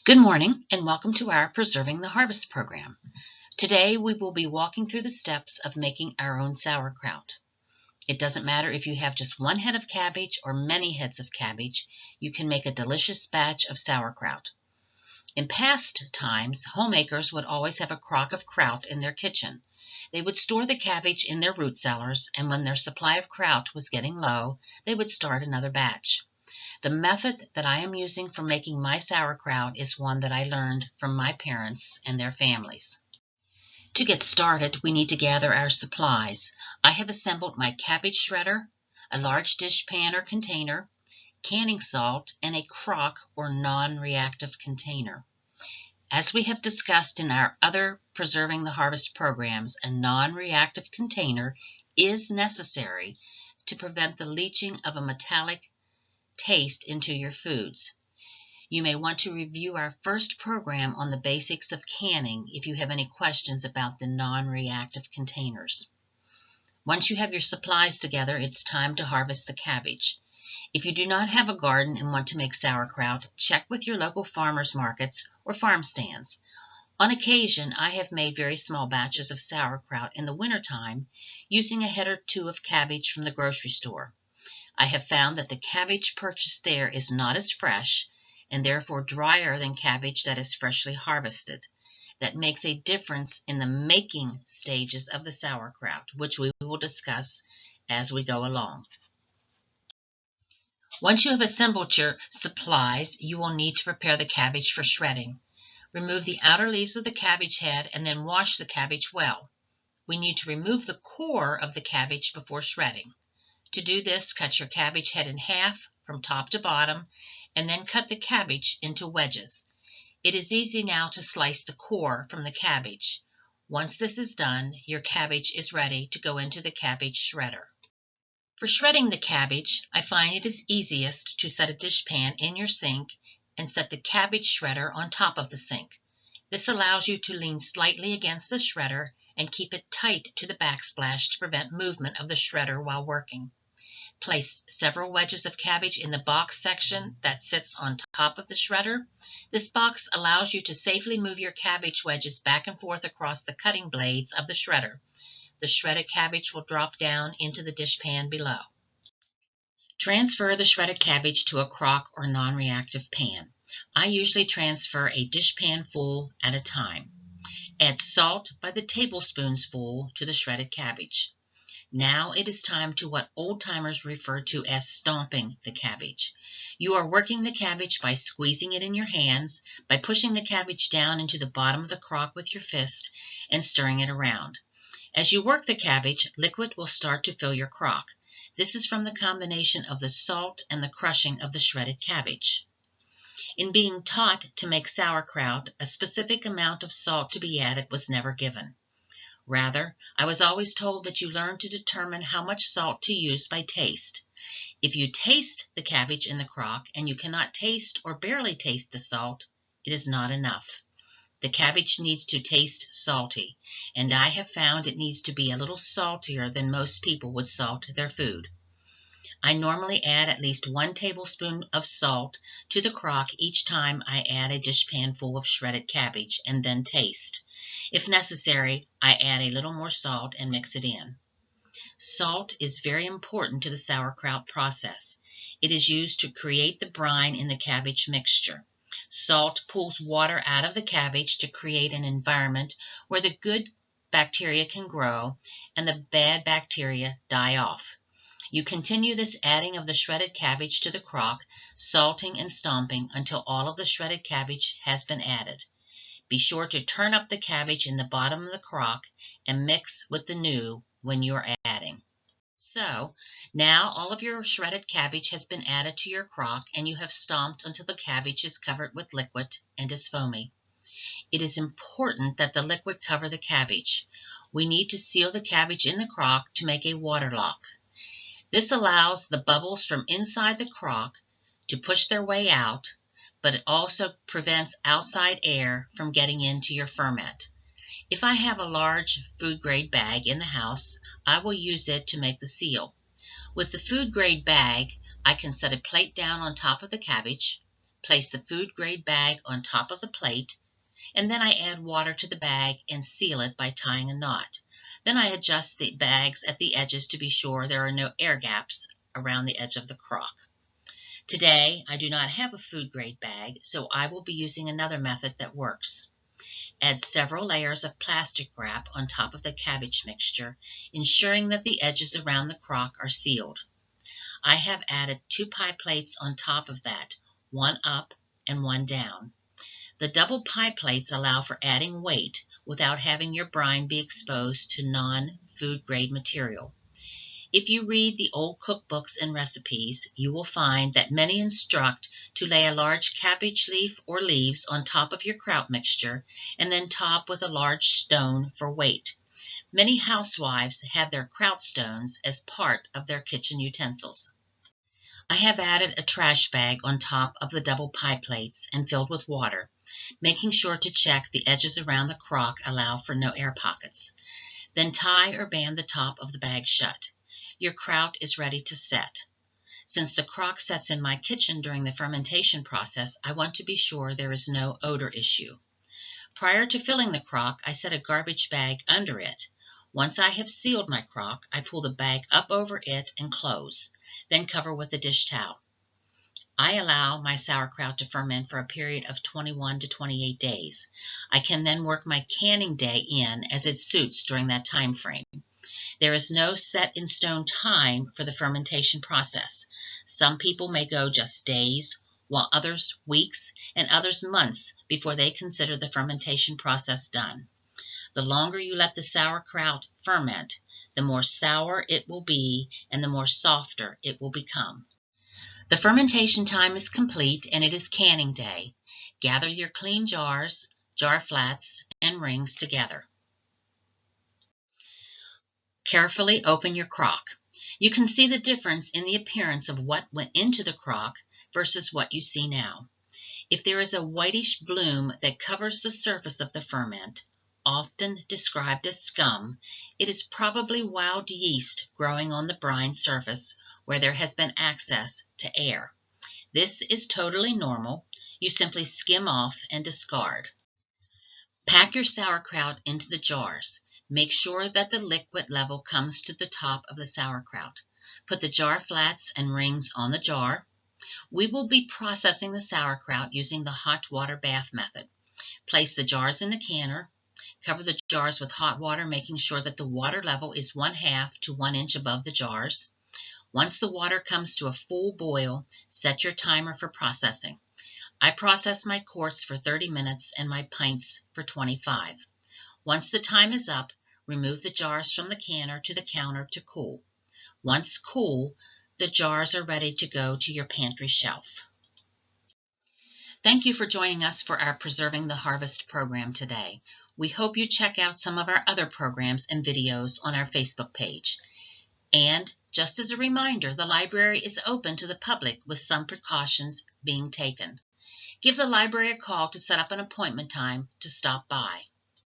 Good morning and welcome to our Preserving the Harvest program. Today we will be walking through the steps of making our own sauerkraut. It doesn't matter if you have just one head of cabbage or many heads of cabbage, you can make a delicious batch of sauerkraut. In past times, homemakers would always have a crock of kraut in their kitchen. They would store the cabbage in their root cellars, and when their supply of kraut was getting low, they would start another batch. The method that I am using for making my sauerkraut is one that I learned from my parents and their families. To get started, we need to gather our supplies. I have assembled my cabbage shredder, a large dish pan or container, canning salt, and a crock or non-reactive container. As we have discussed in our other Preserving the Harvest programs, a non-reactive container is necessary to prevent the leaching of a metallic taste into your foods. You may want to review our first program on the basics of canning if you have any questions about the non-reactive containers. Once you have your supplies together, it's time to harvest the cabbage. If you do not have a garden and want to make sauerkraut, check with your local farmers markets or farm stands. On occasion, I have made very small batches of sauerkraut in the wintertime using a head or two of cabbage from the grocery store. I have found that the cabbage purchased there is not as fresh and therefore drier than cabbage that is freshly harvested. That makes a difference in the making stages of the sauerkraut, which we will discuss as we go along. Once you have assembled your supplies, you will need to prepare the cabbage for shredding. Remove the outer leaves of the cabbage head and then wash the cabbage well. We need to remove the core of the cabbage before shredding. To do this, cut your cabbage head in half from top to bottom and then cut the cabbage into wedges. It is easy now to slice the core from the cabbage. Once this is done, your cabbage is ready to go into the cabbage shredder. For shredding the cabbage, I find it is easiest to set a dishpan in your sink and set the cabbage shredder on top of the sink. This allows you to lean slightly against the shredder and keep it tight to the backsplash to prevent movement of the shredder while working. Place several wedges of cabbage in the box section that sits on top of the shredder. This box allows you to safely move your cabbage wedges back and forth across the cutting blades of the shredder. The shredded cabbage will drop down into the dishpan below. Transfer the shredded cabbage to a crock or non-reactive pan. I usually transfer a dishpan full at a time. Add salt by the tablespoonsful to the shredded cabbage. Now it is time to what old-timers refer to as stomping the cabbage. You are working the cabbage by squeezing it in your hands, by pushing the cabbage down into the bottom of the crock with your fist, and stirring it around. As you work the cabbage, liquid will start to fill your crock. This is from the combination of the salt and the crushing of the shredded cabbage. In being taught to make sauerkraut, a specific amount of salt to be added was never given. Rather, I was always told that you learn to determine how much salt to use by taste. If you taste the cabbage in the crock and you cannot taste or barely taste the salt, it is not enough. The cabbage needs to taste salty, and I have found it needs to be a little saltier than most people would salt their food. I normally add at least 1 tablespoon of salt to the crock each time I add a dishpan full of shredded cabbage and then taste. If necessary, I add a little more salt and mix it in. Salt is very important to the sauerkraut process. It is used to create the brine in the cabbage mixture. Salt pulls water out of the cabbage to create an environment where the good bacteria can grow and the bad bacteria die off. You continue this adding of the shredded cabbage to the crock, salting and stomping until all of the shredded cabbage has been added. Be sure to turn up the cabbage in the bottom of the crock and mix with the new when you're adding. So, now all of your shredded cabbage has been added to your crock and you have stomped until the cabbage is covered with liquid and is foamy. It is important that the liquid cover the cabbage. We need to seal the cabbage in the crock to make a water lock. This allows the bubbles from inside the crock to push their way out, but it also prevents outside air from getting into your ferment. If I have a large food-grade bag in the house, I will use it to make the seal. With the food-grade bag, I can set a plate down on top of the cabbage, Place the food grade bag on top of the plate, and then I add water to the bag and seal it by tying a knot. Then I adjust the bags at the edges to be sure there are no air gaps around the edge of the crock. Today, I do not have a food grade bag, so I will be using another method that works. Add several layers of plastic wrap on top of the cabbage mixture, ensuring that the edges around the crock are sealed. I have added 2 pie plates on top of that, one up and one down. The double pie plates allow for adding weight without having your brine be exposed to non-food grade material. If you read the old cookbooks and recipes, you will find that many instruct to lay a large cabbage leaf or leaves on top of your kraut mixture and then top with a large stone for weight. Many housewives have their kraut stones as part of their kitchen utensils. I have added a trash bag on top of the double pie plates and filled with water, making sure to check the edges around the crock allow for no air pockets. Then tie or band the top of the bag shut. Your kraut is ready to set. Since the crock sets in my kitchen during the fermentation process, I want to be sure there is no odor issue. Prior to filling the crock, I set a garbage bag under it. Once I have sealed my crock, I pull the bag up over it and close, then cover with a dish towel. I allow my sauerkraut to ferment for a period of 21 to 28 days. I can then work my canning day in as it suits during that time frame. There is no set in stone time for the fermentation process. Some people may go just days, while others weeks, and others months before they consider the fermentation process done. The longer you let the sauerkraut ferment, the more sour it will be and the more softer it will become. The fermentation time is complete and it is canning day. Gather your clean jars, jar flats, and rings together. Carefully open your crock. You can see the difference in the appearance of what went into the crock versus what you see now. If there is a whitish bloom that covers the surface of the ferment, often described as scum, it is probably wild yeast growing on the brine surface where there has been access to air. This is totally normal. You simply skim off and discard. Pack your sauerkraut into the jars. Make sure that the liquid level comes to the top of the sauerkraut. Put the jar flats and rings on the jar. We will be processing the sauerkraut using the hot water bath method. Place the jars in the canner. Cover the jars with hot water, making sure that the water level is 1/2 to 1 inch above the jars. Once the water comes to a full boil, set your timer for processing. I process my quarts for 30 minutes and my pints for 25. Once the time is up, remove the jars from the canner to the counter to cool. Once cool, the jars are ready to go to your pantry shelf. Thank you for joining us for our Preserving the Harvest program today. We hope you check out some of our other programs and videos on our Facebook page. And just as a reminder, the library is open to the public with some precautions being taken. Give the library a call to set up an appointment time to stop by.